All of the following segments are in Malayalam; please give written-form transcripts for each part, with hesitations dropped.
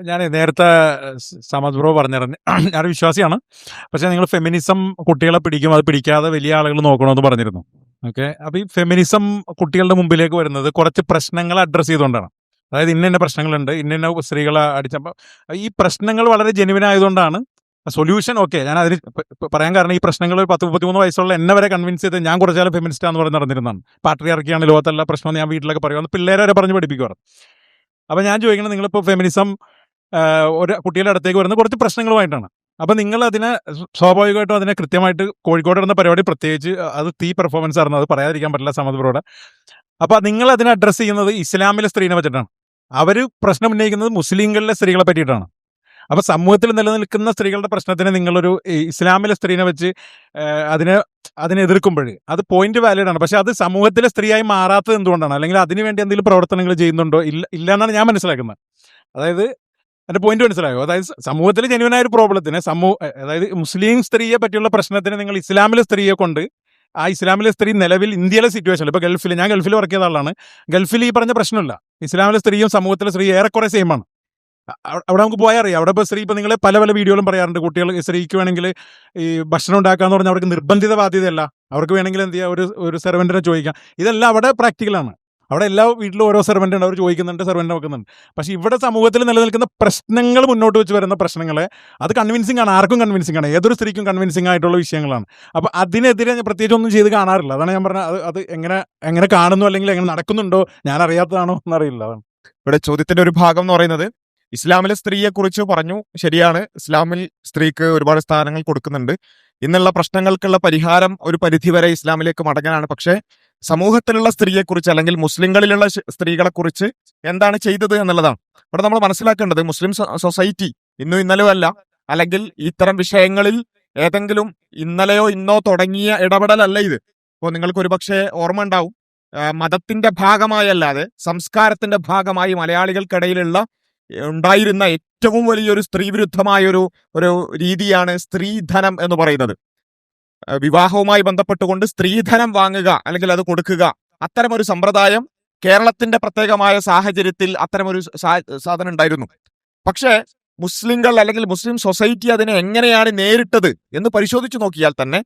ഞാൻ നേരത്തെ സമദ് ബ്രോ പറഞ്ഞിരുന്നു. ഞാനൊരു വിശ്വാസിയാണ്. പക്ഷേ നിങ്ങൾ ഫെമിനിസം കുട്ടികളെ പിടിക്കും, അത് പിടിക്കാതെ വലിയ ആളുകൾ നോക്കണമെന്ന് പറഞ്ഞിരുന്നു. ഓക്കെ. അപ്പോൾ ഈ ഫെമിനിസം കുട്ടികളുടെ മുമ്പിലേക്ക് വരുന്നത് കുറച്ച് പ്രശ്നങ്ങൾ അഡ്രസ്സ് ചെയ്തുകൊണ്ടാണ്. അതായത് ഇന്ന പ്രശ്നങ്ങളുണ്ട്, ഇന്ന സ്ത്രീകളെ അടിച്ചപ്പോൾ ഈ പ്രശ്നങ്ങൾ വളരെ ജെനുവിൻ ആയതുകൊണ്ടാണ്. സൊല്യൂഷൻ ഓക്കെ, ഞാൻ അതിന് പറയാൻ കാരണം ഈ പ്രശ്നങ്ങൾ 10-33 വയസ്സുള്ള എന്നെ വരെ കൺവിൻസ് ചെയ്ത് ഞാൻ കുറച്ചാലും ഫെമിനിസ്റ്റാന്ന് പറഞ്ഞ് നടന്നിരുന്നതാണ്. പാട്രിയാർക്കിയാണ് ലോകത്തല്ല പ്രശ്നമെന്ന് ഞാൻ വീട്ടിലൊക്കെ പറയുന്നത്, പിള്ളേരെ വരെ പറഞ്ഞ് പഠിപ്പിക്കുവാറ്. അപ്പോൾ ഞാൻ ചോദിക്കുന്നത്, നിങ്ങളിപ്പോൾ ഫെമിനിസം ഒരു കുട്ടികളുടെ അടുത്തേക്ക് വരുന്ന കുറച്ച് പ്രശ്നങ്ങളുമായിട്ടാണ്. അപ്പം നിങ്ങൾ അതിനെ സ്വാഭാവികമായിട്ടും അതിനെ കൃത്യമായിട്ട് കോഴിക്കോട് നടന്ന പരിപാടി പ്രത്യേകിച്ച് അത് തീ പെർഫോമൻസ് ആയിരുന്നു, അത് പറയാതിരിക്കാൻ പറ്റില്ല സമദ് ബ്രോയുടെ. അപ്പോൾ നിങ്ങൾ അതിനെ അഡ്രസ്സ് ചെയ്യുന്നത് ഇസ്ലാമിലെ സ്ത്രീനെ വെച്ചിട്ടാണ്. അവർ പ്രശ്നം ഉന്നയിക്കുന്നത് മുസ്ലിങ്ങളിലെ സ്ത്രീകളെ പറ്റിയിട്ടാണ്. അപ്പോൾ സമൂഹത്തിൽ നിലനിൽക്കുന്ന സ്ത്രീകളുടെ പ്രശ്നത്തിന് നിങ്ങളൊരു ഇസ്ലാമിലെ സ്ത്രീനെ വെച്ച് അതിനെ എതിർക്കുമ്പോൾ അത് പോയിന്റ് വാലിഡ് ആണ്. പക്ഷെ അത് സമൂഹത്തിലെ സ്ത്രീയായി മാറാത്തത് എന്തുകൊണ്ടാണ്? അല്ലെങ്കിൽ അതിനുവേണ്ടി എന്തെങ്കിലും പ്രവർത്തനങ്ങൾ ചെയ്യുന്നുണ്ടോ? ഇല്ല എന്നാണ് ഞാൻ മനസ്സിലാക്കുന്നത്. അതായത് എൻ്റെ പോയിന്റ് മനസ്സിലായോ? അതായത് സമൂഹത്തിൽ ജെന്യുവനായ ഒരു പ്രോബ്ലത്തിന് അതായത് മുസ്ലിം സ്ത്രീയെ പറ്റിയുള്ള പ്രശ്നത്തിന് നിങ്ങൾ ഇസ്ലാമിലെ സ്ത്രീയെ കൊണ്ട് ആ ഇസ്ലാമിലെ സ്ത്രീ നിലവിൽ ഇന്ത്യയിലെ സിറ്റുവേഷനിൽ ഇപ്പോൾ ഞാൻ ഗൾഫിൽ വർക്ക് ചെയ്ത ആളാണ്. ഗൾഫിൽ ഈ പറഞ്ഞ പ്രശ്നമില്ല. ഇസ്ലാമിലെ സ്ത്രീയും സമൂഹത്തിലെ സ്ത്രീ ഏറെക്കുറെ സെയിമാണ്. അവിടെ നമുക്ക് പോയാൽ അറിയാം. അവിടെ ഇപ്പോൾ സ്ത്രീ, ഇപ്പോൾ നിങ്ങൾ പല വീഡിയോയിലും പറയാറുണ്ട്, കുട്ടികൾ സ്ത്രീക്ക് വേണമെങ്കിൽ ഈ ഭക്ഷണം ഉണ്ടാക്കാന്ന് പറഞ്ഞാൽ അവർക്ക് നിർബന്ധിത ബാധ്യതയല്ല. അവർക്ക് വേണമെങ്കിൽ എന്ത് ചെയ്യുക, ഒരു സെർവൻറ്റിനെ ചോദിക്കാം. ഇതെല്ലാം അവിടെ പ്രാക്ടിക്കലാണ്. അവിടെ എല്ലാ വീട്ടിലും ഓരോ സെർവൻ്റ് ഉണ്ട്, അവർ ചോദിക്കുന്നുണ്ട്, സെർവൻ്റ് വെക്കുന്നുണ്ട്. പക്ഷേ ഇവിടെ സമൂഹത്തിൽ നിലനിൽക്കുന്ന പ്രശ്നങ്ങൾ, മുന്നോട്ട് വെച്ച് വരുന്ന പ്രശ്നങ്ങളെ അത് കൺവിൻസിംഗ് ആണ്, ആർക്കും കൺവിൻസിംഗ് ആണ്, ഏതൊരു സ്ത്രീക്കും കൺവിൻസിംഗ് ആയിട്ടുള്ള വിഷയങ്ങളാണ്. അപ്പോൾ അതിനെതിരെ ഞാൻ പ്രത്യേകിച്ച് ഒന്നും ചെയ്ത് കാണാറില്ല. അതാണ് ഞാൻ പറഞ്ഞത്. അത് എങ്ങനെ കാണുന്നു അല്ലെങ്കിൽ എങ്ങനെ നടക്കുന്നുണ്ടോ ഞാൻ അറിയാത്തതാണോ എന്നറിയില്ല. അതാണ് ഇവിടെ ചോദ്യത്തിന്റെ ഒരു ഭാഗം എന്ന് പറയുന്നത്. ഇസ്ലാമിലെ സ്ത്രീയെ കുറിച്ച് പറഞ്ഞു, ശരിയാണ്, ഇസ്ലാമിൽ സ്ത്രീക്ക് ഒരുപാട് സ്ഥാനങ്ങൾ കൊടുക്കുന്നുണ്ട്. ഇന്നുള്ള പ്രശ്നങ്ങൾക്കുള്ള പരിഹാരം ഒരു പരിധിവരെ ഇസ്ലാമിലേക്ക് മടങ്ങാനാണ്. പക്ഷേ സമൂഹത്തിലുള്ള സ്ത്രീയെക്കുറിച്ച് അല്ലെങ്കിൽ മുസ്ലിങ്ങളിലുള്ള സ്ത്രീകളെ കുറിച്ച് എന്താണ് ചെയ്തത് എന്നുള്ളതാണ് ഇവിടെ നമ്മൾ മനസ്സിലാക്കേണ്ടത്. മുസ്ലിം സൊസൈറ്റി ഇന്നും ഇന്നലെയോ അല്ല, അല്ലെങ്കിൽ ഇത്തരം വിഷയങ്ങളിൽ ഏതെങ്കിലും ഇന്നലെയോ ഇന്നോ തുടങ്ങിയ ഇടപെടലല്ല ഇത്. ഇപ്പോൾ നിങ്ങൾക്ക് ഒരുപക്ഷെ ഓർമ്മ ഉണ്ടാവും, മതത്തിന്റെ ഭാഗമായല്ലാതെ സംസ്കാരത്തിന്റെ ഭാഗമായി മലയാളികൾക്കിടയിലുള്ള ഉണ്ടായിരുന്ന ഏറ്റവും വലിയൊരു സ്ത്രീവിരുദ്ധമായ ഒരു രീതിയാണ് സ്ത്രീധനം എന്ന് പറയുന്നത്. വിവാഹവുമായി ബന്ധപ്പെട്ടുകൊണ്ട് സ്ത്രീധനം വാങ്ങുക അല്ലെങ്കിൽ അത് കൊടുക്കുക, അത്തരമൊരു സമ്പ്രദായം കേരളത്തിന്റെ പ്രത്യേകമായ സാഹചര്യത്തിൽ അത്തരമൊരു സാധനം ഉണ്ടായിരുന്നു. പക്ഷേ മുസ്ലിങ്ങൾ അല്ലെങ്കിൽ മുസ്ലിം സൊസൈറ്റി അതിനെ എങ്ങനെയാണ് നേരിട്ടത് എന്ന് പരിശോധിച്ചു നോക്കിയാൽ തന്നെ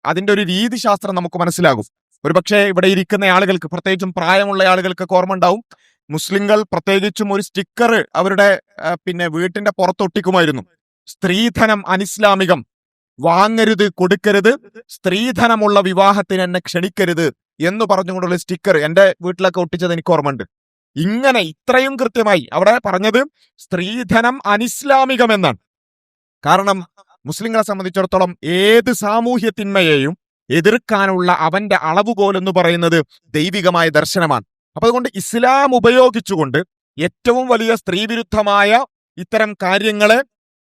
അതിന്റെ ഒരു രീതിശാസ്ത്രം നമുക്ക് മനസ്സിലാകും. ഒരുപക്ഷെ ഇവിടെ ഇരിക്കുന്ന ആളുകൾക്ക്, പ്രത്യേകിച്ചും പ്രായമുള്ള ആളുകൾക്കൊക്കെ ഓർമ്മ ഉണ്ടാവും, മുസ്ലിങ്ങൾ പ്രത്യേകിച്ചും ഒരു സ്റ്റിക്കർ അവരുടെ വീട്ടിന്റെ പുറത്തൊട്ടിക്കുമായിരുന്നു. സ്ത്രീധനം അനിസ്ലാമികം, വാങ്ങരുത്, കൊടുക്കരുത്, സ്ത്രീധനമുള്ള വിവാഹത്തിന് എന്നെ ക്ഷണിക്കരുത് എന്ന് പറഞ്ഞുകൊണ്ടുള്ള സ്റ്റിക്കർ എൻ്റെ വീട്ടിലൊക്കെ ഒട്ടിച്ചത് എനിക്ക് ഓർമ്മയുണ്ട്. ഇങ്ങനെ ഇത്രയും കൃത്യമായി അവിടെ പറഞ്ഞത് സ്ത്രീധനം അനിസ്ലാമികം എന്നാണ്. കാരണം മുസ്ലിങ്ങളെ സംബന്ധിച്ചിടത്തോളം ഏത് സാമൂഹ്യ തിന്മയെയും എതിർക്കാനുള്ള അവന്റെ അളവുകോൽ എന്ന് പറയുന്നത് ദൈവികമായ ദർശനമാണ്. അപ്പൊ അതുകൊണ്ട് ഇസ്ലാം ഉപയോഗിച്ചുകൊണ്ട് ഏറ്റവും വലിയ സ്ത്രീവിരുദ്ധമായ ഇത്തരം കാര്യങ്ങളെ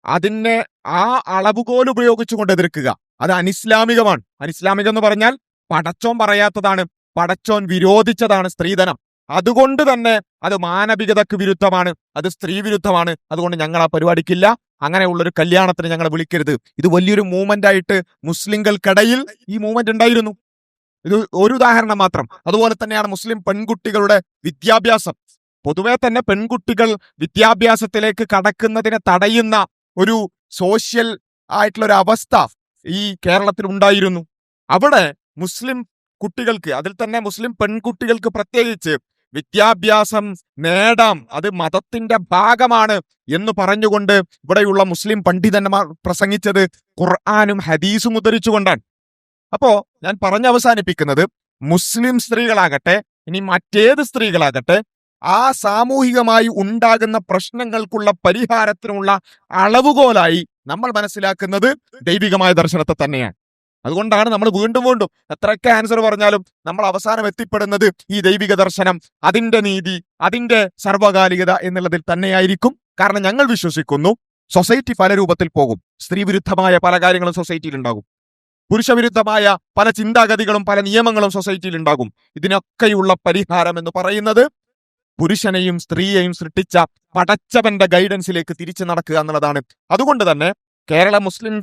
അതിനെ ആ അളവുകോൽ ഉപയോഗിച്ചുകൊണ്ട് എതിർക്കുക, അത് അനിസ്ലാമികമാണ്. അനിസ്ലാമികം എന്ന് പറഞ്ഞാൽ പടച്ചോൻ പറയാത്തതാണ്, പടച്ചോൻ വിരോധിച്ചതാണ് സ്ത്രീധനം. അതുകൊണ്ട് തന്നെ അത് മാനവികതയ്ക്ക് വിരുദ്ധമാണ്, അത് സ്ത്രീ വിരുദ്ധമാണ്. അതുകൊണ്ട് ഞങ്ങൾ ആ പരിപാടിക്കില്ല, അങ്ങനെയുള്ളൊരു കല്യാണത്തിന് ഞങ്ങളെ വിളിക്കരുത്. ഇത് വലിയൊരു മൂവ്മെന്റ് ആയിട്ട് മുസ്ലിങ്ങൾക്കിടയിൽ ഈ മൂവ്മെന്റ് ഉണ്ടായിരുന്നു. ഇത് ഒരു ഉദാഹരണം മാത്രം. അതുപോലെ തന്നെയാണ് മുസ്ലിം പെൺകുട്ടികളുടെ വിദ്യാഭ്യാസം. പൊതുവെ തന്നെ പെൺകുട്ടികൾ വിദ്യാഭ്യാസത്തിലേക്ക് കടക്കുന്നതിനെ തടയുന്ന ഒരു സോഷ്യൽ ആയിട്ടുള്ള ഒരു അവസ്ഥ ഈ കേരളത്തിൽ ഉണ്ടായിരുന്നു. അവിടെ മുസ്ലിം കുട്ടികൾക്ക്, അതിൽ തന്നെ മുസ്ലിം പെൺകുട്ടികൾക്ക് പ്രത്യേകിച്ച് വിദ്യാഭ്യാസം നേടാം, അത് മതത്തിന്റെ ഭാഗമാണ് എന്ന് പറഞ്ഞുകൊണ്ട് ഇവിടെയുള്ള മുസ്ലിം പണ്ഡിതന്മാർ പ്രസംഗിച്ചത് ഖുർആനും ഹദീസും ഉദ്ധരിച്ചുകൊണ്ടാണ്. അപ്പോ ഞാൻ അവസാനിപ്പിക്കുന്നത്, മുസ്ലിം സ്ത്രീകളാകട്ടെ ഇനി മറ്റേത് സ്ത്രീകളാകട്ടെ, ആ സാമൂഹികമായി ഉണ്ടാകുന്ന പ്രശ്നങ്ങൾക്കുള്ള പരിഹാരത്തിനുള്ള അളവുകോലായി നമ്മൾ മനസ്സിലാക്കുന്നത് ദൈവികമായ ദർശനത്തെ തന്നെയാണ്. അതുകൊണ്ടാണ് നമ്മൾ വീണ്ടും എത്രയൊക്കെ ആൻസർ പറഞ്ഞാലും നമ്മൾ അവസാനം എത്തിപ്പെടുന്നത് ഈ ദൈവിക ദർശനം, അതിന്റെ നീതി, അതിന്റെ സർവകാലികത എന്നുള്ളതിൽ തന്നെയായിരിക്കും. കാരണം ഞങ്ങൾ വിശ്വസിക്കുന്നു, സൊസൈറ്റി പല രൂപത്തിൽ പോകും. സ്ത്രീവിരുദ്ധമായ പല കാര്യങ്ങളും സൊസൈറ്റിയിൽ ഉണ്ടാകും, പുരുഷവിരുദ്ധമായ പല ചിന്താഗതികളും പല നിയമങ്ങളും സൊസൈറ്റിയിൽ ഉണ്ടാകും. ഇതിനൊക്കെയുള്ള പരിഹാരം എന്ന് പറയുന്നത് പുരുഷനെയും സ്ത്രീയെയും സൃഷ്ടിച്ച പടച്ചവന്റെ ഗൈഡൻസിലേക്ക് തിരിച്ചു നടക്കുക എന്നുള്ളതാണ്. അതുകൊണ്ട് തന്നെ കേരള മുസ്ലിം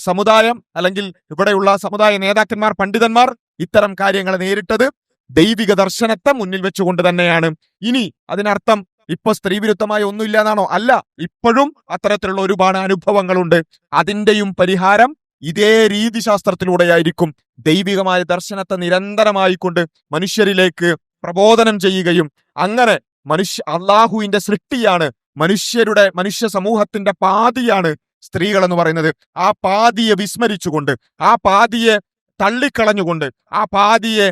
സമുദായം അല്ലെങ്കിൽ ഇവിടെയുള്ള സമുദായ നേതാക്കന്മാർ, പണ്ഡിതന്മാർ ഇത്തരം കാര്യങ്ങളെ നേരിട്ടത് ദൈവിക ദർശനത്തെ മുന്നിൽ വെച്ചുകൊണ്ട് തന്നെയാണ്. ഇനി അതിനർത്ഥം ഇപ്പൊ സ്ത്രീ വിരുദ്ധമായ ഒന്നുമില്ല എന്നാണോ? അല്ല, ഇപ്പോഴും അത്തരത്തിലുള്ള ഒരുപാട് അനുഭവങ്ങളുണ്ട്. അതിന്റെയും പരിഹാരം ഇതേ രീതിശാസ്ത്രത്തിലൂടെയായിരിക്കും. ദൈവികമായ ദർശനത്തെ നിരന്തരമായി കൊണ്ട് മനുഷ്യരിലേക്ക് പ്രബോധനം ചെയ്യുകയും അങ്ങനെ അള്ളാഹുവിന്റെ സൃഷ്ടിയാണ്, മനുഷ്യ സമൂഹത്തിന്റെ പാതിയാണ് സ്ത്രീകൾ എന്ന് പറയുന്നത്. ആ പാതിയെ വിസ്മരിച്ചുകൊണ്ട്, ആ പാതിയെ തള്ളിക്കളഞ്ഞുകൊണ്ട്, ആ പാതിയെ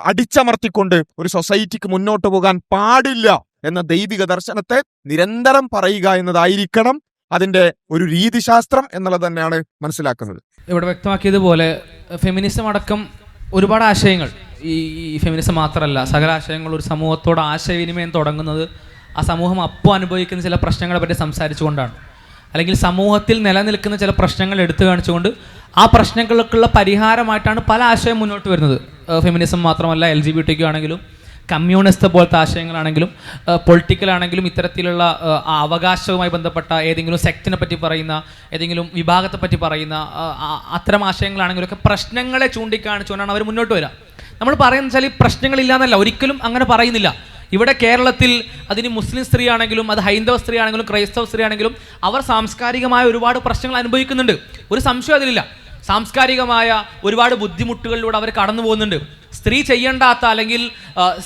അടിച്ചമർത്തിക്കൊണ്ട് ഒരു സൊസൈറ്റിക്ക് മുന്നോട്ട് പോകാൻ പാടില്ല എന്ന ദൈവിക ദർശനത്തെ നിരന്തരം പറയുക എന്നതായിരിക്കണം അതിന്റെ ഒരു രീതിശാസ്ത്രം എന്നുള്ളത് തന്നെയാണ് മനസ്സിലാക്കുന്നത്. ഇവിടെ വ്യക്തമാക്കിയതുപോലെ ഫെമിനിസം അടക്കം ഒരുപാട് ആശയങ്ങൾ, ഈ ഫെമിനിസം മാത്രമല്ല, സകല ആശയങ്ങൾ ഒരു സമൂഹത്തോട് ആശയവിനിമയം തുടങ്ങുന്നത് ആ സമൂഹം അപ്പോൾ അനുഭവിക്കുന്ന ചില പ്രശ്നങ്ങളെ പറ്റി സംസാരിച്ചുകൊണ്ടാണ്. അല്ലെങ്കിൽ സമൂഹത്തിൽ നിലനിൽക്കുന്ന ചില പ്രശ്നങ്ങൾ എടുത്തു കാണിച്ചുകൊണ്ട് ആ പ്രശ്നങ്ങൾക്കുള്ള പരിഹാരമായിട്ടാണ് പല ആശയം മുന്നോട്ട് വരുന്നത്. ഫെമിനിസം മാത്രമല്ല, LGBT ആണെങ്കിലും കമ്മ്യൂണിസ്റ്റ് പോലത്തെ ആശയങ്ങളാണെങ്കിലും പൊളിറ്റിക്കലാണെങ്കിലും ഇത്തരത്തിലുള്ള അവകാശവുമായി ബന്ധപ്പെട്ട ഏതെങ്കിലും സെക്റ്റിനെ പറ്റി പറയുന്ന, ഏതെങ്കിലും വിഭാഗത്തെ പറ്റി പറയുന്ന അത്തരം ആശയങ്ങളാണെങ്കിലും ഒക്കെ പ്രശ്നങ്ങളെ ചൂണ്ടിക്കാണിച്ചുകൊണ്ടാണ് അവർ മുന്നോട്ട് വരിക. നമ്മൾ പറയുന്നത് വെച്ചാൽ ഈ പ്രശ്നങ്ങളില്ല എന്നല്ല, ഒരിക്കലും അങ്ങനെ പറയുന്നില്ല. ഇവിടെ കേരളത്തിൽ അതിന് മുസ്ലിം സ്ത്രീ ആണെങ്കിലും അത് ഹൈന്ദവ സ്ത്രീ ആണെങ്കിലും ക്രൈസ്തവ സ്ത്രീ ആണെങ്കിലും അവർ സാംസ്കാരികമായ ഒരുപാട് പ്രശ്നങ്ങൾ അനുഭവിക്കുന്നുണ്ട്, ഒരു സംശയം അതിലില്ല. സാംസ്കാരികമായ ഒരുപാട് ബുദ്ധിമുട്ടുകളിലൂടെ അവർ കടന്നു പോകുന്നുണ്ട്. സ്ത്രീ ചെയ്യേണ്ടാത്ത അല്ലെങ്കിൽ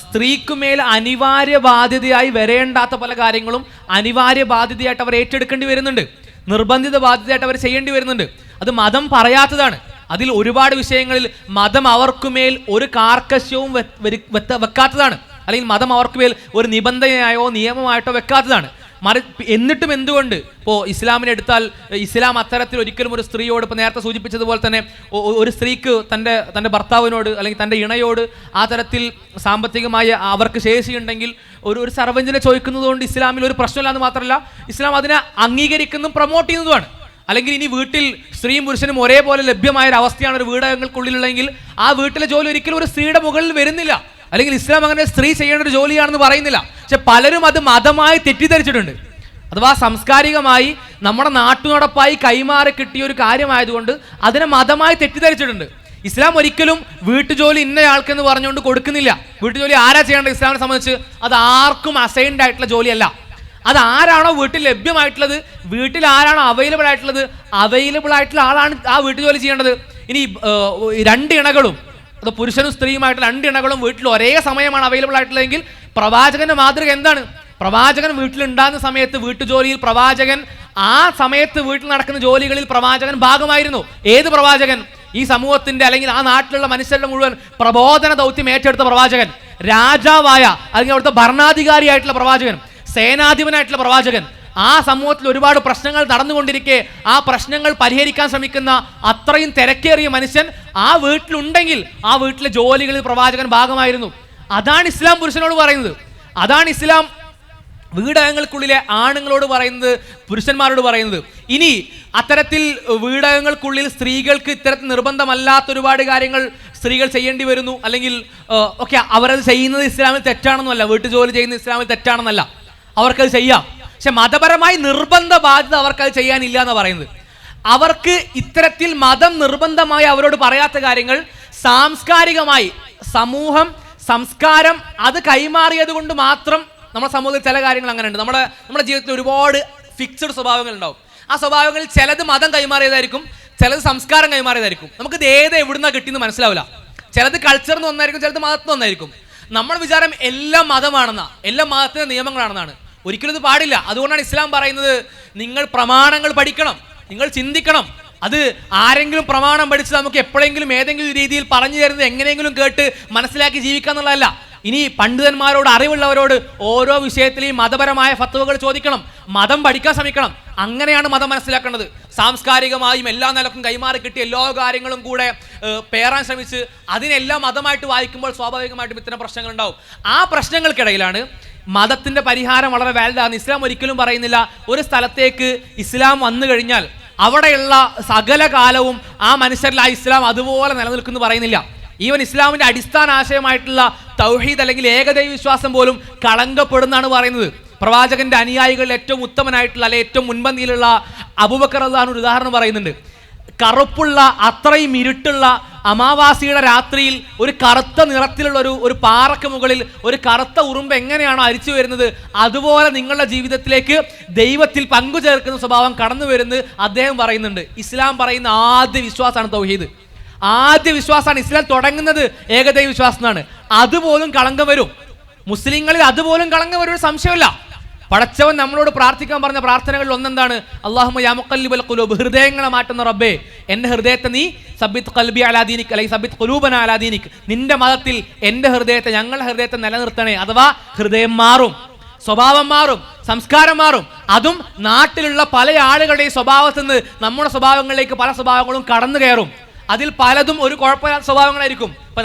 സ്ത്രീക്കുമേൽ അനിവാര്യ ബാധ്യതയായി വരേണ്ടാത്ത പല കാര്യങ്ങളും അനിവാര്യ ബാധ്യതയായിട്ട് അവർ ഏറ്റെടുക്കേണ്ടി വരുന്നുണ്ട്, നിർബന്ധിത ബാധ്യതയായിട്ട് അവർ ചെയ്യേണ്ടി വരുന്നുണ്ട്. അത് മതം പറയാത്തതാണ്. അതിൽ ഒരുപാട് വിഷയങ്ങളിൽ മതം അവർക്കുമേൽ ഒരു കാർക്കശ്യവും വെക്കാത്തതാണ്, അല്ലെങ്കിൽ മതം അവർക്കുമേൽ ഒരു നിബന്ധനയായോ നിയമമായിട്ടോ വെക്കാത്തതാണ്. എന്നിട്ടും എന്തുകൊണ്ട് ഇപ്പോൾ ഇസ്ലാമിനെ എടുത്താൽ ഇസ്ലാം അത്തരത്തിൽ ഒരിക്കലും ഒരു സ്ത്രീയോട്, ഇപ്പോൾ നേരത്തെ സൂചിപ്പിച്ചതുപോലെ തന്നെ ഒരു സ്ത്രീക്ക് തൻ്റെ ഭർത്താവിനോട് അല്ലെങ്കിൽ തൻ്റെ ഇണയോട് ആ തരത്തിൽ സാമ്പത്തികമായി അവർക്ക് ശേഷിയുണ്ടെങ്കിൽ ഒരു സർവഞ്ചനെ ചോദിക്കുന്നത് കൊണ്ട് ഇസ്ലാമിൽ ഒരു പ്രശ്നമില്ല എന്ന് മാത്രമല്ല, ഇസ്ലാം അതിനെ അംഗീകരിക്കുന്നതും പ്രൊമോട്ട് ചെയ്യുന്നതുമാണ്. അല്ലെങ്കിൽ ഇനി വീട്ടിൽ സ്ത്രീയും പുരുഷനും ഒരേപോലെ ലഭ്യമായ ഒരു അവസ്ഥയാണ് ഒരു വീടകങ്ങൾക്കുള്ളിലുള്ളെങ്കിൽ ആ വീട്ടിലെ ജോലി ഒരിക്കലും ഒരു സ്ത്രീയുടെ മുകളിൽ വരുന്നില്ല. അല്ലെങ്കിൽ ഇസ്ലാം അങ്ങനെ സ്ത്രീ ചെയ്യേണ്ട ഒരു ജോലിയാണെന്ന് പറയുന്നില്ല. പക്ഷെ പലരും അത് മതമായി തെറ്റിദ്ധരിച്ചിട്ടുണ്ട്. അഥവാ സാംസ്കാരികമായി നമ്മുടെ നാട്ടുനടപ്പായി കൈമാറി കിട്ടിയ ഒരു കാര്യമായതുകൊണ്ട് അതിനെ മതമായി തെറ്റിദ്ധരിച്ചിട്ടുണ്ട്. ഇസ്ലാം ഒരിക്കലും വീട്ടുജോലി ഇന്നയാൾക്കെന്ന് പറഞ്ഞുകൊണ്ട് കൊടുക്കുന്നില്ല. വീട്ടുജോലി ആരാ ചെയ്യേണ്ടത് ഇസ്ലാമിനെ സംബന്ധിച്ച്? അത് ആർക്കും അസൈൻഡ് ആയിട്ടുള്ള ജോലിയല്ല. അത് ആരാണോ വീട്ടിൽ ലഭ്യമായിട്ടുള്ളത്, വീട്ടിൽ ആരാണോ അവൈലബിൾ ആയിട്ടുള്ള ആളാണ് ആ വീട്ടുജോലി ചെയ്യേണ്ടത്. ഇനി രണ്ട് ഇണകളും, അത് പുരുഷനും സ്ത്രീയുമായിട്ടുള്ള രണ്ട് ഇണകളും വീട്ടിൽ ഒരേ സമയമാണ് അവൈലബിൾ ആയിട്ടുള്ളതെങ്കിൽ പ്രവാചകന്റെ മാതൃക എന്താണ്? പ്രവാചകൻ വീട്ടിലുണ്ടാകുന്ന സമയത്ത് വീട്ടുജോലിയിൽ പ്രവാചകൻ ആ സമയത്ത് വീട്ടിൽ നടക്കുന്ന ജോലികളിൽ പ്രവാചകൻ ഭാഗമായിരുന്നു. ഏത് പ്രവാചകൻ? ഈ സമൂഹത്തിന്റെ അല്ലെങ്കിൽ ആ നാട്ടിലുള്ള മനുഷ്യരുടെ മുഴുവൻ പ്രബോധന ദൗത്യം ഏറ്റെടുത്ത പ്രവാചകൻ, രാജാവായ അല്ലെങ്കിൽ അവിടുത്തെ ഭരണാധികാരിയായിട്ടുള്ള പ്രവാചകൻ, സേനാധിപനായിട്ടുള്ള പ്രവാചകൻ. ആ സമൂഹത്തിൽ ഒരുപാട് പ്രശ്നങ്ങൾ നടന്നുകൊണ്ടിരിക്കെ ആ പ്രശ്നങ്ങൾ പരിഹരിക്കാൻ ശ്രമിക്കുന്ന അത്രയും തിരക്കേറിയ മനുഷ്യൻ ആ വീട്ടിലുണ്ടെങ്കിൽ ആ വീട്ടിലെ ജോലികളിൽ പ്രവാചകൻ ഭാഗമായിരുന്നു. അതാണ് ഇസ്ലാം പുരുഷനോട് പറയുന്നത്. അതാണ് ഇസ്ലാം വീടകങ്ങൾക്കുള്ളിലെ ആണുങ്ങളോട് പറയുന്നത്, പുരുഷന്മാരോട് പറയുന്നത്. ഇനി അത്തരത്തിൽ വീടകങ്ങൾക്കുള്ളിൽ സ്ത്രീകൾക്ക് ഇത്തരത്തിൽ നിർബന്ധമല്ലാത്ത ഒരുപാട് കാര്യങ്ങൾ സ്ത്രീകൾ ചെയ്യേണ്ടി വരുന്നു, അല്ലെങ്കിൽ ഓക്കെ അവരത് ചെയ്യുന്നത് ഇസ്ലാമിൽ തെറ്റാണെന്നല്ല, വീട്ടുജോലി ചെയ്യുന്നത് ഇസ്ലാമിൽ തെറ്റാണെന്നല്ല, അവർക്കത് ചെയ്യാം. പക്ഷെ മതപരമായി നിർബന്ധ ബാധ്യത അവർക്കത് ചെയ്യാനില്ല എന്ന് പറയുന്നത്. അവർക്ക് ഇത്തരത്തിൽ മതം നിർബന്ധമായി അവരോട് പറയാത്ത കാര്യങ്ങൾ സാംസ്കാരികമായി സമൂഹം സംസ്കാരം അത് കൈമാറിയത് കൊണ്ട് മാത്രം നമ്മുടെ സമൂഹത്തിൽ ചില കാര്യങ്ങൾ അങ്ങനെ ഉണ്ട്. നമ്മുടെ ജീവിതത്തിൽ ഒരുപാട് ഫിക്സഡ് സ്വഭാവങ്ങൾ ഉണ്ടാവും. ആ സ്വഭാവങ്ങളിൽ ചിലത് മതം കൈമാറിയതായിരിക്കും, ചിലത് സംസ്കാരം കൈമാറിയതായിരിക്കും. നമുക്കിത് എവിടുന്നാ കിട്ടിയെന്ന് മനസ്സിലാവില്ല. ചിലത് കൾച്ചറിൽ നിന്ന് ഒന്നായിരിക്കും, ചിലത് മതത്തിൽ നിന്ന് ഒന്നായിരിക്കും. നമ്മുടെ വിചാരം എല്ലാം മതമാണെന്നാ, എല്ലാം മതത്തിന്റെ നിയമങ്ങളാണെന്നാണ്. ഒരിക്കലും ഇത് പാടില്ല. അതുകൊണ്ടാണ് ഇസ്ലാം പറയുന്നത്, നിങ്ങൾ പ്രമാണങ്ങൾ പഠിക്കണം, നിങ്ങൾ ചിന്തിക്കണം. അത് ആരെങ്കിലും പ്രമാണം പഠിച്ച് നമുക്ക് എപ്പോഴെങ്കിലും ഏതെങ്കിലും രീതിയിൽ പറഞ്ഞു തരുന്നത് എങ്ങനെയെങ്കിലും കേട്ട് മനസ്സിലാക്കി ജീവിക്കാന്നുള്ളതല്ല. ഇനി പണ്ഡിതന്മാരോട്, അറിവുള്ളവരോട് ഓരോ വിഷയത്തിലെയും മതപരമായ ഫത്വകൾ ചോദിക്കണം, മതം പഠിക്കാൻ ശ്രമിക്കണം. അങ്ങനെയാണ് മതം മനസ്സിലാക്കേണ്ടത്. സാംസ്കാരികമായും എല്ലാ നിലക്കും കൈമാറി കിട്ടിയ എല്ലാ കാര്യങ്ങളും കൂടെ പേറാൻ ശ്രമിച്ച് അതിനെല്ലാം മതമായിട്ട് വായിക്കുമ്പോൾ സ്വാഭാവികമായിട്ടും ഇത്തരം പ്രശ്നങ്ങൾ ഉണ്ടാവും. ആ പ്രശ്നങ്ങൾക്കിടയിലാണ് മതത്തിന്റെ പരിഹാരം വളരെ വാലിഡാണ്. ഇസ്ലാം ഒരിക്കലും പറയുന്നില്ല ഒരു സ്ഥലത്തേക്ക് ഇസ്ലാം വന്നു കഴിഞ്ഞാൽ അവിടെയുള്ള സകല കാലവും ആ മനുഷ്യരിൽ ആ ഇസ്ലാം അതുപോലെ നിലനിൽക്കുന്നു പറയുന്നില്ല. ഈവൻ ഇസ്ലാമിന്റെ അടിസ്ഥാന ആശയമായിട്ടുള്ള തൗഹീദ് അല്ലെങ്കിൽ ഏകദൈവ വിശ്വാസം പോലും കളങ്കപ്പെടുന്നാണ് പറയുന്നത്. പ്രവാചകന്റെ അനുയായികളിൽ ഏറ്റവും ഉത്തമനായിട്ടുള്ള അല്ലെ ഏറ്റവും മുൻപന്തിയിലുള്ള അബൂബക്കർ റളിയല്ലാഹു അൻഹു ഒരു ഉദാഹരണം പറയുന്നുണ്ട്. കറുപ്പുള്ള അത്രയും ഇരുട്ടുള്ള അമാവാസിയുടെ രാത്രിയിൽ ഒരു കറുത്ത നിറത്തിലുള്ള ഒരു പാറയ്ക്ക് മുകളിൽ ഒരു കറുത്ത ഉറുമ്പ് എങ്ങനെയാണോ അരിച്ചു വരുന്നത്, അതുപോലെ നിങ്ങളുടെ ജീവിതത്തിലേക്ക് ദൈവത്തിൽ പങ്കുചേർക്കുന്ന സ്വഭാവം കടന്നു വരുന്നത് അദ്ദേഹം പറയുന്നുണ്ട്. ഇസ്ലാം പറയുന്ന ആദ്യ വിശ്വാസമാണ് തൗഹീദ്. ആദ്യ വിശ്വാസമാണ്. ഇസ്ലാം തുടങ്ങുന്നത് ഏകദൈവ വിശ്വാസം എന്നാണ്. അതുപോലും കളങ്കം വരും മുസ്ലിങ്ങളിൽ, അതുപോലും കളങ്കം വരും, ഒരു സംശയമില്ല. പടച്ചവൻ നമ്മളോട് പ്രാർത്ഥിക്കാൻ പറഞ്ഞ പ്രാർത്ഥനകളിൽ ഒന്നെന്താണ്? അല്ലാഹുമ്മ യാ മുഖല്ലിബൽ ഖുലൂബ്, ഹൃദയങ്ങളെ മാറ്റുന്ന റബ്ബേ, എന്റെ ഹൃദയത്തെ നീ സബ്ബിത് ഖൽബി അലാ ദീനിക്, അല്ലെങ്കിൽ സബ്ബിത് ഖുലൂബന അലാ ദീനിക്, നിന്റെ മതത്തിൽ എന്റെ ഹൃദയത്തെ, ഞങ്ങളുടെ ഹൃദയത്തെ നിലനിർത്തണേ. അഥവാ ഹൃദയം മാറും, സ്വഭാവം മാറും, സംസ്കാരം മാറും. അതും നാട്ടിലുള്ള പല ആളുകളുടെയും സ്വഭാവത്തിൽ നിന്ന് നമ്മുടെ സ്വഭാവങ്ങളിലേക്ക് പല സ്വഭാവങ്ങളും കടന്നു കയറും. അതിൽ പലതും ഒരു കുഴപ്പമില്ലാത്ത സ്വഭാവങ്ങളായിരിക്കും. ഇപ്പൊ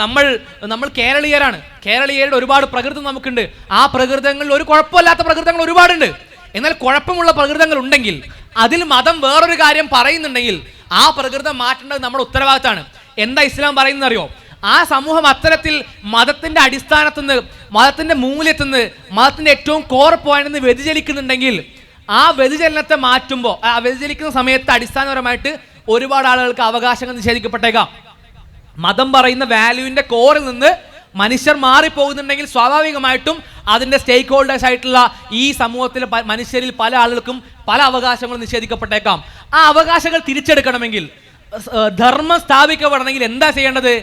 നമ്മൾ കേരളീയരാണ്. കേരളീയരുടെ ഒരുപാട് പ്രകൃതം നമുക്കുണ്ട്. ആ പ്രകൃതങ്ങളിൽ ഒരു കുഴപ്പമില്ലാത്ത പ്രകൃതങ്ങൾ ഒരുപാടുണ്ട്. എന്നാൽ കുഴപ്പമുള്ള പ്രകൃതങ്ങൾ ഉണ്ടെങ്കിൽ, അതിൽ മതം വേറൊരു കാര്യം പറയുന്നുണ്ടെങ്കിൽ, ആ പ്രകൃതം മാറ്റേണ്ടത് നമ്മുടെ ഉത്തരവാദിത്തമാണ്. എന്താ ഇസ്ലാം പറയുന്നത് അറിയോ? ആ സമൂഹം അത്തരത്തിൽ മതത്തിന്റെ അടിസ്ഥാനത്തിൽ നിന്ന്, മതത്തിന്റെ മൂല്യത്തിൽ നിന്ന്, മതത്തിന്റെ ഏറ്റവും കോർ പോയിന്റിൽ നിന്ന് വ്യതിചലിക്കുന്നുണ്ടെങ്കിൽ, ആ വ്യതിചലനത്തെ മാറ്റുമ്പോൾ, ആ വ്യതിചലിക്കുന്ന സമയത്ത് അടിസ്ഥാനപരമായിട്ട് ഒരുപാട് ആളുകൾക്ക് അവകാശങ്ങൾ നിഷേധിക്കപ്പെട്ടേക്കാം. മതം പറയുന്ന വാല്യൂവിന്റെ കോറിൽ നിന്ന് മനുഷ്യർ മാറിപ്പോകുന്നുണ്ടെങ്കിൽ സ്വാഭാവികമായിട്ടും അതിന്റെ സ്റ്റേക്ക് ഹോൾഡേഴ്സ് ആയിട്ടുള്ള ഈ സമൂഹത്തിലെ മനുഷ്യരിൽ പല ആളുകൾക്കും പല അവകാശങ്ങളും നിഷേധിക്കപ്പെട്ടേക്കാം. ആ അവകാശങ്ങൾ തിരിച്ചെടുക്കണമെങ്കിൽ, ധർമ്മം സ്ഥാപിക്കപ്പെടണമെങ്കിൽ എന്താ ചെയ്യേണ്ടത്?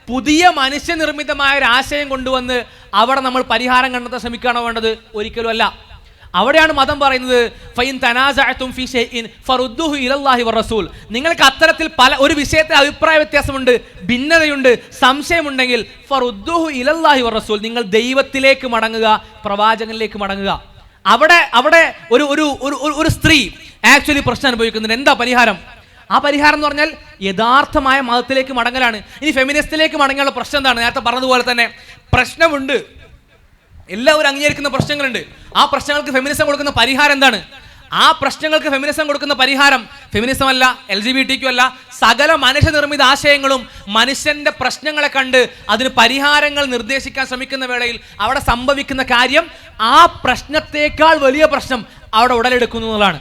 പുതിയ മനുഷ്യനിർമ്മിതമായ ഒരു ആശയം കൊണ്ടുവന്ന് അവിടെ നമ്മൾ പരിഹാരം കണ്ടെത്താൻ ശ്രമിക്കുകയാണോ വേണ്ടത്? ഒരിക്കലും അല്ല. അവിടെയാണ് മതം പറയുന്നത് ഫൈൻ തനാസഅതും ഫീ ഷൈഇൻ ഫറുദ്ദുഹു ഇലല്ലാഹി വറസൂൽ. നിങ്ങൾക്ക് അത്തരത്തിൽ ഒരു വിഷയത്തിൽ അഭിപ്രായ വ്യത്യാസമുണ്ട്, ഭിന്നതയുണ്ട്, സംശയമുണ്ടെങ്കിൽ ഫറുദ്ദുഹു ഇലല്ലാഹി വറസൂൽ, നിങ്ങൾ ദൈവത്തിലേക്ക് മടങ്ങുക, പ്രവാചകനിലേക്ക് മടങ്ങുക. അവിടെ ഒരു സ്ത്രീ ആക്ച്വലി പ്രശ്നം അനുഭവിക്കുന്നുണ്ട്. എന്താ പരിഹാരം? ആ പരിഹാരം എന്ന് പറഞ്ഞാൽ യഥാർത്ഥമായ മതത്തിലേക്ക് മടങ്ങലാണ്. ഇനി ഫെമിനിസ്റ്റിലേക്ക് മടങ്ങാനുള്ള പ്രശ്നം എന്താണ്? നേരത്തെ പറഞ്ഞതുപോലെ തന്നെ പ്രശ്നമുണ്ട്, എല്ലാവരും അംഗീകരിക്കുന്ന പ്രശ്നങ്ങളുണ്ട്. ആ പ്രശ്നങ്ങൾക്ക് ഫെമിനിസം കൊടുക്കുന്ന പരിഹാരം എന്താണ്? ആ പ്രശ്നങ്ങൾക്ക് ഫെമിനിസം കൊടുക്കുന്ന പരിഹാരം ഫെമിനിസം അല്ല, LGBTQ അല്ല, സകല മനുഷ്യനിർമ്മിത ആശയങ്ങളും മനുഷ്യന്റെ പ്രശ്നങ്ങളെ കണ്ട് അതിന് പരിഹാരങ്ങൾ നിർദ്ദേശിക്കാൻ ശ്രമിക്കുന്ന വേളയിൽ അവിടെ സംഭവിക്കുന്ന കാര്യം ആ പ്രശ്നത്തേക്കാൾ വലിയ പ്രശ്നം അവിടെ ഉടലെടുക്കുന്നതാണ്.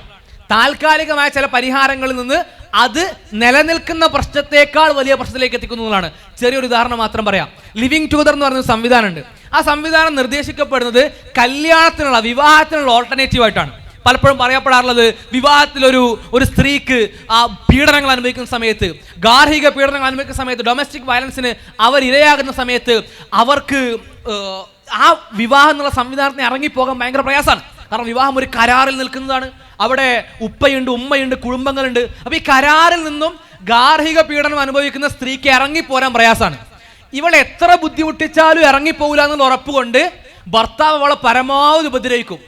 താൽക്കാലികമായ ചില പരിഹാരങ്ങളിൽ നിന്ന് അത് നിലനിൽക്കുന്ന പ്രശ്നത്തേക്കാൾ വലിയ പ്രശ്നത്തിലേക്ക് എത്തിക്കുന്നതാണ്. ചെറിയൊരു ഉദാഹരണം മാത്രം പറയാം. ലിവിങ് ടുഗദർ എന്ന് പറയുന്ന സംവിധാനമുണ്ട്. ആ സംവിധാനം നിർദ്ദേശിക്കപ്പെടുന്നത് കല്യാണത്തിനുള്ള, വിവാഹത്തിനുള്ള ഓൾട്ടർനേറ്റീവ് ആയിട്ടാണ്. പലപ്പോഴും പറയപ്പെടാറുള്ളത് വിവാഹത്തിലൊരു സ്ത്രീക്ക് ആ പീഡനങ്ങൾ അനുഭവിക്കുന്ന സമയത്ത്, ഗാർഹിക പീഡനങ്ങൾ അനുഭവിക്കുന്ന സമയത്ത്, ഡൊമസ്റ്റിക് വയലൻസിന് അവർ ഇരയാകുന്ന സമയത്ത് അവർക്ക് ആ വിവാഹം എന്നുള്ള സംവിധാനത്തിന് ഇറങ്ങിപ്പോകാൻ ഭയങ്കര പ്രയാസമാണ്. കാരണം വിവാഹം ഒരു കരാറിൽ നിൽക്കുന്നതാണ്. അവിടെ ഉപ്പയുണ്ട്, ഉമ്മയുണ്ട്, കുടുംബങ്ങളുണ്ട്. അപ്പൊ ഈ കരാറിൽ നിന്നും ഗാർഹിക പീഡനം അനുഭവിക്കുന്ന സ്ത്രീക്ക് ഇറങ്ങിപ്പോരാൻ പ്രയാസമാണ്. ഇവൾ എത്ര ബുദ്ധിമുട്ടിച്ചാലും ഇറങ്ങിപ്പോകില്ല എന്നുള്ള ഉറപ്പുകൊണ്ട് ഭർത്താവ് അവളെ പരമാവധി ഉപദ്രവിക്കും.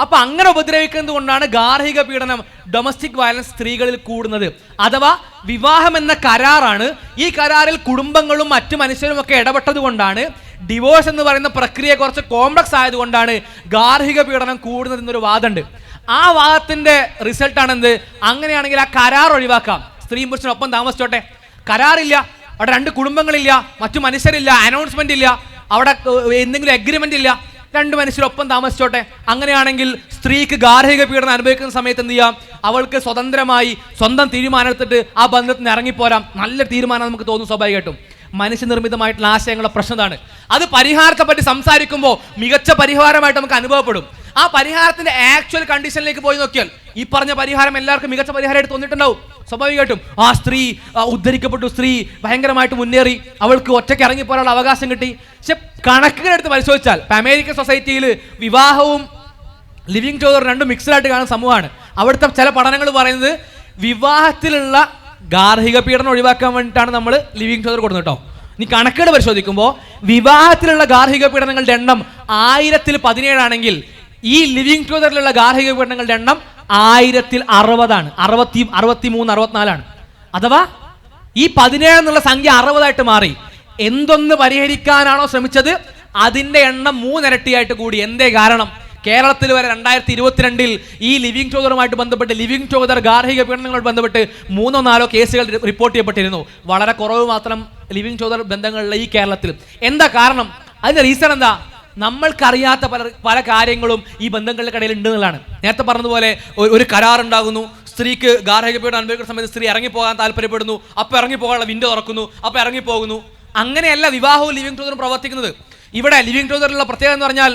അപ്പൊ അങ്ങനെ ഉപദ്രവിക്കുന്നത് കൊണ്ടാണ് ഗാർഹിക പീഡനം, ഡൊമസ്റ്റിക് വയലൻസ് സ്ത്രീകളിൽ കൂടുന്നത്. അഥവാ വിവാഹം എന്ന കരാറാണ്. ഈ കരാറിൽ കുടുംബങ്ങളും മറ്റു മനുഷ്യരും ഒക്കെ ഇടപെട്ടത് കൊണ്ടാണ്, ഡിവോഴ്സ് എന്ന് പറയുന്ന പ്രക്രിയ കുറച്ച് കോംപ്ലക്സ് ആയതുകൊണ്ടാണ് ഗാർഹിക പീഡനം കൂടുന്നത് എന്നൊരു വാദമുണ്ട്. ആ വാദത്തിന്റെ റിസൾട്ടാണ് എന്ത്? അങ്ങനെയാണെങ്കിൽ ആ കരാർ ഒഴിവാക്കാം, സ്ത്രീയും പുരുഷനൊപ്പം താമസിച്ചോട്ടെ. കരാറില്ല, അവിടെ രണ്ട് കുടുംബങ്ങളില്ല, മറ്റു മനുഷ്യരില്ല, അനൗൺസ്മെന്റ് ഇല്ല, അവിടെ എന്തെങ്കിലും എഗ്രിമെന്റ് ഇല്ല, രണ്ട് മനുഷ്യരൊപ്പം താമസിച്ചോട്ടെ. അങ്ങനെയാണെങ്കിൽ സ്ത്രീക്ക് ഗാർഹിക പീഡനം അനുഭവിക്കുന്ന സമയത്ത് എന്ത് ചെയ്യാം? അവൾക്ക് സ്വതന്ത്രമായി സ്വന്തം തീരുമാനം എടുത്തിട്ട് ആ ബന്ധത്തിൽ നിന്ന് ഇറങ്ങിപ്പോരാം. നല്ല തീരുമാനം നമുക്ക് തോന്നും സ്വാഭാവികമായിട്ടും. മനുഷ്യനിർമ്മിതമായിട്ടുള്ള ആശയങ്ങളുടെ പ്രശ്നമാണ്. അത് പരിഹാരത്തെ പറ്റി സംസാരിക്കുമ്പോൾ മികച്ച പരിഹാരമായിട്ട് നമുക്ക് അനുഭവപ്പെടും. ആ പരിഹാരത്തിന്റെ ആക്ച്വൽ കണ്ടീഷനിലേക്ക് പോയി നോക്കിയാൽ ഈ പറഞ്ഞ പരിഹാരം എല്ലാവർക്കും മികച്ച പരിഹാരമായിട്ട് തോന്നിയിട്ടുണ്ടാവും സ്വാഭാവികമായിട്ടും. ആ സ്ത്രീ ഉദ്ധരിക്കപ്പെട്ടു, സ്ത്രീ ഭയങ്കരമായിട്ട് മുന്നേറി, അവൾക്ക് ഒറ്റയ്ക്ക് ഇറങ്ങിപ്പോരാനുള്ള അവകാശം കിട്ടി. പക്ഷെ കണക്കുകളെടുത്ത് പരിശോധിച്ചാൽ അമേരിക്കൻ സൊസൈറ്റിയിൽ വിവാഹവും ലിവിങ് ടുഗദർ രണ്ടും മിക്സ്ഡ് ആയിട്ട് കാണുന്ന സമൂഹമാണ്. അവിടുത്തെ ചില പഠനങ്ങൾ പറയുന്നത് വിവാഹത്തിലുള്ള ഗാർഹിക പീഡനം ഒഴിവാക്കാൻ വേണ്ടിയിട്ടാണ് നമ്മൾ ലിവിങ് ടുഗദർ കൊടുക്കുന്നത് കേട്ടോ. ഇനി കണക്കുകൾ പരിശോധിക്കുമ്പോൾ വിവാഹത്തിലുള്ള ഗാർഹിക പീഡനങ്ങളുടെ എണ്ണം 1017 ആണെങ്കിൽ ഈ ലിവിങ് ടുഗദറിലുള്ള ഗാർഹിക പീഡനങ്ങളുടെ എണ്ണം 1060 63 64. അഥവാ ഈ 17 എന്നുള്ള സംഖ്യ 60 മാറി. എന്തൊന്ന് പരിഹരിക്കാനാണോ ശ്രമിച്ചത് അതിന്റെ എണ്ണം 3 ഇരട്ടിയായിട്ട് കൂടി. എന്തേ കാരണം? കേരളത്തിൽ വരെ 2022 ഈ ലിവിങ് ടുഗദറുമായിട്ട് ബന്ധപ്പെട്ട്, ലിവിങ് ടുഗദർ ഗാർഹിക പീഡനങ്ങളുമായി ബന്ധപ്പെട്ട് 3 or 4 കേസുകൾ റിപ്പോർട്ട് ചെയ്യപ്പെട്ടിരുന്നു. വളരെ കുറവ് മാത്രം ലിവിങ് ടുഗദർ ബന്ധങ്ങളിലെ ഈ കേരളത്തിൽ. എന്താ കാരണം? അതിന്റെ റീസൺ എന്താ? നമ്മൾക്കറിയാത്ത പല കാര്യങ്ങളും ഈ ബന്ധങ്ങളുടെ ഇടയിൽ ഉണ്ട് എന്നുള്ളതാണ്. നേരത്തെ പറഞ്ഞതുപോലെ ഒരു കരാർ ഉണ്ടാകുന്നു, സ്ത്രീക്ക് ഗാർഹികപീഡനം അനുഭവിക്കുന്ന സമയത്ത് സ്ത്രീ ഇറങ്ങിപ്പോകാൻ താല്പര്യപ്പെടുന്നു, അപ്പോൾ ഇറങ്ങിപ്പോകാനുള്ള വിൻഡോ തുറക്കുന്നു, അപ്പോൾ ഇറങ്ങിപ്പോകുന്നു. അങ്ങനെയല്ല വിവാഹവും ലിവിംഗ് ടുഗദറും പ്രവർത്തിക്കുന്നത്. ഇവിടെ ലിവിംഗ് ടുഗദറിലുള്ള പ്രത്യേകത എന്ന് പറഞ്ഞാൽ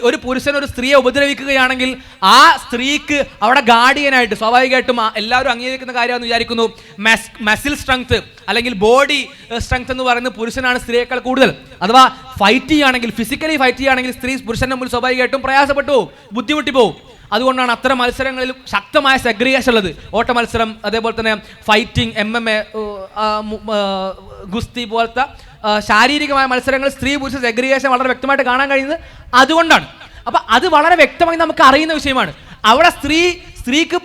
ഒരു പുരുഷൻ ഒരു സ്ത്രീയെ ഉപദ്രവിക്കുകയാണെങ്കിൽ ആ സ്ത്രീക്ക് അവിടെ ഗാർഡിയനായിട്ട് സ്വാഭാവികമായിട്ടും എല്ലാവരും അംഗീകരിക്കുന്ന കാര്യമാണെന്ന് വിചാരിക്കുന്നു. മസിൽ സ്ട്രെങ്ത് അല്ലെങ്കിൽ ബോഡി സ്ട്രെങ്ത് എന്ന് പറയുന്നത് പുരുഷനാണ് സ്ത്രീയേക്കാൾ കൂടുതൽ. അഥവാ ഫൈറ്റ് ചെയ്യുകയാണെങ്കിൽ, ഫിസിക്കലി ഫൈറ്റ് ചെയ്യുകയാണെങ്കിൽ സ്ത്രീ പുരുഷന്റെ മുമ്പിൽ സ്വാഭാവികമായിട്ടും പ്രയാസപ്പെട്ടു പോകും, ബുദ്ധിമുട്ടി പോകും. അതുകൊണ്ടാണ് അത്തരം മത്സരങ്ങളിൽ ശക്തമായ സെഗ്രിഗേഷൻ ഉള്ളത്. ഓട്ട മത്സരം, അതേപോലെ തന്നെ ഫൈറ്റിംഗ്, MMA, ഗുസ്തി പോലത്തെ ശാരീരികമായ മത്സരങ്ങൾ സ്ത്രീ പുരുഷ സെഗ്രിഗേഷൻ വളരെ വ്യക്തമായിട്ട് കാണാൻ കഴിയുന്നത് അതുകൊണ്ടാണ്. അപ്പം അത് വളരെ വ്യക്തമായി നമുക്ക് അറിയുന്ന വിഷയമാണ്. അവിടെ സ്ത്രീക്ക്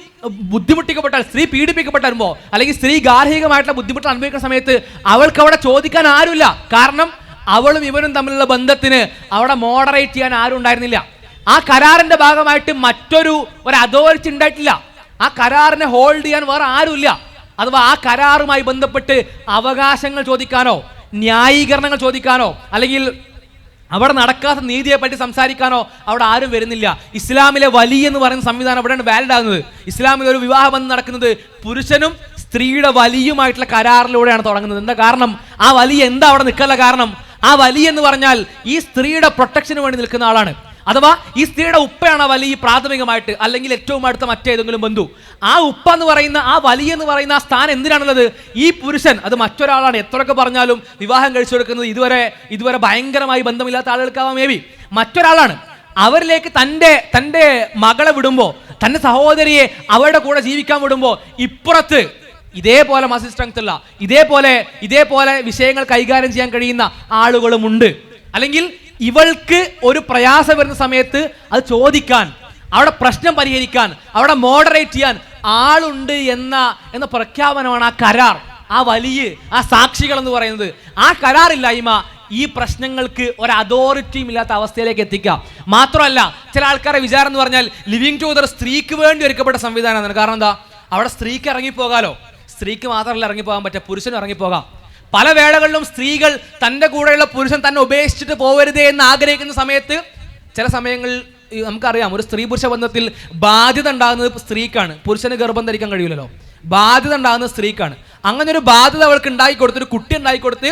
ബുദ്ധിമുട്ടിക്കപ്പെട്ടാൽ, സ്ത്രീ പീഡിപ്പിക്കപ്പെട്ടാകുമ്പോൾ, അല്ലെങ്കിൽ സ്ത്രീ ഗാർഹികമായിട്ടുള്ള ബുദ്ധിമുട്ട് അനുഭവിക്കുന്ന സമയത്ത് അവൾക്ക് അവിടെ ചോദിക്കാൻ ആരുമില്ല. കാരണം അവളും ഇവനും തമ്മിലുള്ള ബന്ധത്തിന് അവിടെ മോഡറേറ്റ് ചെയ്യാൻ ആരും ഉണ്ടായിരുന്നില്ല. ആ കരാറിന്റെ ഭാഗമായിട്ട് മറ്റൊരു അതോറിറ്റി ഉണ്ടായിട്ടില്ല. ആ കരാറിനെ ഹോൾഡ് ചെയ്യാൻ വേറെ ആരുമില്ല. അഥവാ ആ കരാറുമായി ബന്ധപ്പെട്ട് അവകാശങ്ങൾ ചോദിക്കാനോ ന്യായീകരണങ്ങൾ ചോദിക്കാനോ അല്ലെങ്കിൽ അവിടെ നടക്കാത്ത നീതിയെ പറ്റി സംസാരിക്കാനോ അവിടെ ആരും വരുന്നില്ല. ഇസ്ലാമിലെ വലി എന്ന് പറയുന്ന സംവിധാനം അവിടെയാണ് വാലിഡ് ആകുന്നത്. ഇസ്ലാമിൽ ഒരു വിവാഹബന്ധം നടക്കുന്നത് പുരുഷനും സ്ത്രീയുടെ വലിയുമായിട്ടുള്ള കരാറിലൂടെയാണ് തുടങ്ങുന്നത്. എന്താ കാരണം? ആ വലി എന്താ അവിടെ നിൽക്കാനുള്ള കാരണം? ആ വലി എന്ന് പറഞ്ഞാൽ ഈ സ്ത്രീയുടെ പ്രൊട്ടക്ഷന് വേണ്ടി നിൽക്കുന്ന ആളാണ്. അഥവാ ഈ സ്ത്രീയുടെ ഉപ്പയാണ് ആ വലിയ പ്രാഥമികമായിട്ട്, അല്ലെങ്കിൽ ഏറ്റവും അടുത്ത മറ്റേതെങ്കിലും ബന്ധു. ആ ഉപ്പ എന്ന് പറയുന്ന, ആ വലിയ എന്ന് പറയുന്ന ആ സ്ഥാനം എന്തിനാണുള്ളത്? ഈ പുരുഷൻ അത് മറ്റൊരാളാണ്. എത്രയൊക്കെ പറഞ്ഞാലും വിവാഹം കഴിച്ചു കൊടുക്കുന്നത് ഇതുവരെ ഭയങ്കരമായി ബന്ധമില്ലാത്ത ആളുകൾക്കാവാം, മേ ബി മറ്റൊരാളാണ്. അവരിലേക്ക് തൻ്റെ മകളെ വിടുമ്പോൾ, തൻ്റെ സഹോദരിയെ അവരുടെ കൂടെ ജീവിക്കാൻ വിടുമ്പോൾ ഇപ്പുറത്ത് ഇതേപോലെ മസിൽ സ്ട്രെങ്ത് ഉള്ള, ഇതേപോലെ വിഷയങ്ങൾ കൈകാര്യം ചെയ്യാൻ കഴിയുന്ന ആളുകളുമുണ്ട്. അല്ലെങ്കിൽ ഇവൾക്ക് ഒരു പ്രയാസം വരുന്ന സമയത്ത് അത് ചോദിക്കാൻ, അവിടെ പ്രശ്നം പരിഹരിക്കാൻ, അവിടെ മോഡറേറ്റ് ചെയ്യാൻ ആളുണ്ട് എന്ന പ്രഖ്യാപനമാണ് ആ കരാർ, ആ വലിയ ആ സാക്ഷികൾ എന്ന് പറയുന്നത്. ആ കരാറില്ലായ്മ ഈ പ്രശ്നങ്ങൾക്ക് ഒരു അതോറിറ്റിയും ഇല്ലാത്ത അവസ്ഥയിലേക്ക് എത്തിക്കാം. മാത്രമല്ല, ചില ആൾക്കാരുടെ വിചാരം എന്ന് പറഞ്ഞാൽ ലിവിംഗ് ടുഗദർ സ്ത്രീക്ക് വേണ്ടി ഒരുക്കപ്പെട്ട സംവിധാനമാണ്. കാരണം എന്താ? അവിടെ സ്ത്രീക്ക് ഇറങ്ങിപ്പോകാലോ. സ്ത്രീക്ക് മാത്രമല്ല ഇറങ്ങിപ്പോകാൻ പറ്റുക, പുരുഷനും ഇറങ്ങിപ്പോകാം. പല വേളകളിലും സ്ത്രീകൾ തൻ്റെ കൂടെയുള്ള പുരുഷൻ തന്നെ ഉപേക്ഷിച്ചിട്ട് പോകരുതേ എന്ന് ആഗ്രഹിക്കുന്ന സമയത്ത് ചില സമയങ്ങളിൽ നമുക്കറിയാം, ഒരു സ്ത്രീ പുരുഷ ബന്ധത്തിൽ ബാധ്യത ഉണ്ടാകുന്നത് സ്ത്രീക്കാണ്. പുരുഷന് ഗർഭം ധരിക്കാൻ കഴിയില്ലല്ലോ. ബാധ്യത ഉണ്ടാകുന്നത് സ്ത്രീക്കാണ്. അങ്ങനെ ഒരു ബാധ്യത അവൾക്ക് ഉണ്ടായിക്കൊടുത്ത്, ഒരു കുട്ടി ഉണ്ടായിക്കൊടുത്ത്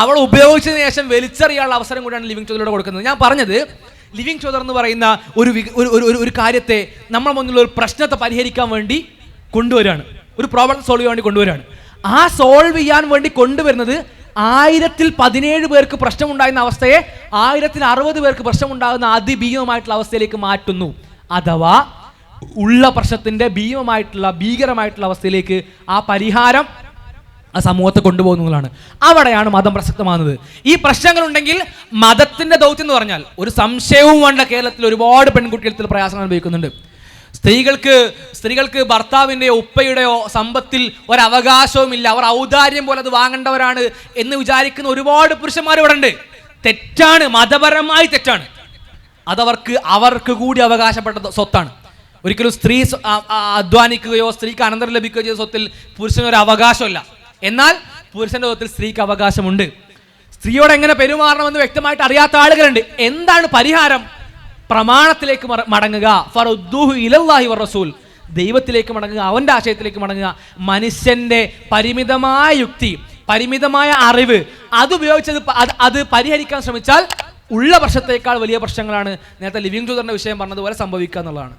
അവൾ ഉപയോഗിച്ചതിന് ശേഷം വലിച്ചെറിയാനുള്ള അവസരം കൂടിയാണ് ലിവിംഗ് ടുഗദറിലൂടെ കൊടുക്കുന്നത്. ഞാൻ പറഞ്ഞത്, ലിവിംഗ് ടുഗദർ എന്ന് പറയുന്ന ഒരു കാര്യത്തെ നമ്മുടെ മുന്നിലുള്ള ഒരു പ്രശ്നത്തെ പരിഹരിക്കാൻ വേണ്ടി കൊണ്ടുവരികയാണ്, ഒരു പ്രോബ്ലം സോൾവ് ചെയ്യാൻ വേണ്ടി കൊണ്ടുവരികയാണ്. ആ സോൾവ് ചെയ്യാൻ വേണ്ടി കൊണ്ടുവരുന്നത് 1017 പേർക്ക് പ്രശ്നമുണ്ടാകുന്ന അവസ്ഥയെ 1060 പേർക്ക് പ്രശ്നമുണ്ടാകുന്ന അതിഭീമമായിട്ടുള്ള അവസ്ഥയിലേക്ക് മാറ്റുന്നു. അഥവാ ഉള്ള പ്രശ്നത്തിന്റെ ഭീകരമായിട്ടുള്ള അവസ്ഥയിലേക്ക് ആ പരിഹാരം ആ സമൂഹത്തെ കൊണ്ടുപോകുന്നതാണ്. അവിടെയാണ് മതം പ്രസക്തമാകുന്നത്. ഈ പ്രശ്നങ്ങളുണ്ടെങ്കിൽ മതത്തിന്റെ ദൗത്യം എന്ന് പറഞ്ഞാൽ ഒരു സംശയവും വേണ്ട, കേരളത്തിൽ ഒരുപാട് പെൺകുട്ടികൾ പ്രയാസങ്ങൾ അനുഭവിക്കുന്നുണ്ട്. സ്ത്രീകൾക്ക് ഭർത്താവിൻ്റെയോ ഉപ്പയുടെയോ സമ്പത്തിൽ ഒരവകാശവുമില്ല, അവർ ഔദാര്യം പോലെ അത് വാങ്ങേണ്ടവരാണ് എന്ന് വിചാരിക്കുന്ന ഒരുപാട് പുരുഷന്മാർ ഇവിടെ ഉണ്ട്. തെറ്റാണ്, മതപരമായി തെറ്റാണ്. അവർക്ക് കൂടി അവകാശപ്പെട്ട സ്വത്താണ്. ഒരിക്കലും സ്ത്രീ അധ്വാനിക്കുകയോ സ്ത്രീക്ക് അനന്തരം ലഭിക്കുകയോ ചെയ്ത സ്വത്തിൽ പുരുഷനൊരു അവകാശമില്ല. എന്നാൽ പുരുഷന്റെ സ്വത്തിൽ സ്ത്രീക്ക് അവകാശമുണ്ട്. സ്ത്രീയോട് എങ്ങനെ പെരുമാറണമെന്ന് വ്യക്തമായിട്ട് അറിയാത്ത ആളുകളുണ്ട്. എന്താണ് പരിഹാരം? പ്രമാണത്തിലേക്ക് മടങ്ങുക, ഫറുദ്ദൂഹു ഇലല്ലാഹി വറസൂൽ, ദൈവത്തിലേക്ക് മടങ്ങുക, അവൻ്റെ ആശയത്തിലേക്ക് മടങ്ങുക. മനുഷ്യന്റെ പരിമിതമായ യുക്തി, പരിമിതമായ അറിവ് അത് പരിഹരിക്കാൻ ശ്രമിച്ചാൽ ഉള്ള പ്രശ്നത്തേക്കാൾ വലിയ പ്രശ്നങ്ങളാണ് നേരത്തെ ലിവിംഗ് ടുഗദറിന്റെ വിഷയം പറഞ്ഞതുപോലെ സംഭവിക്കുക എന്നുള്ളതാണ്.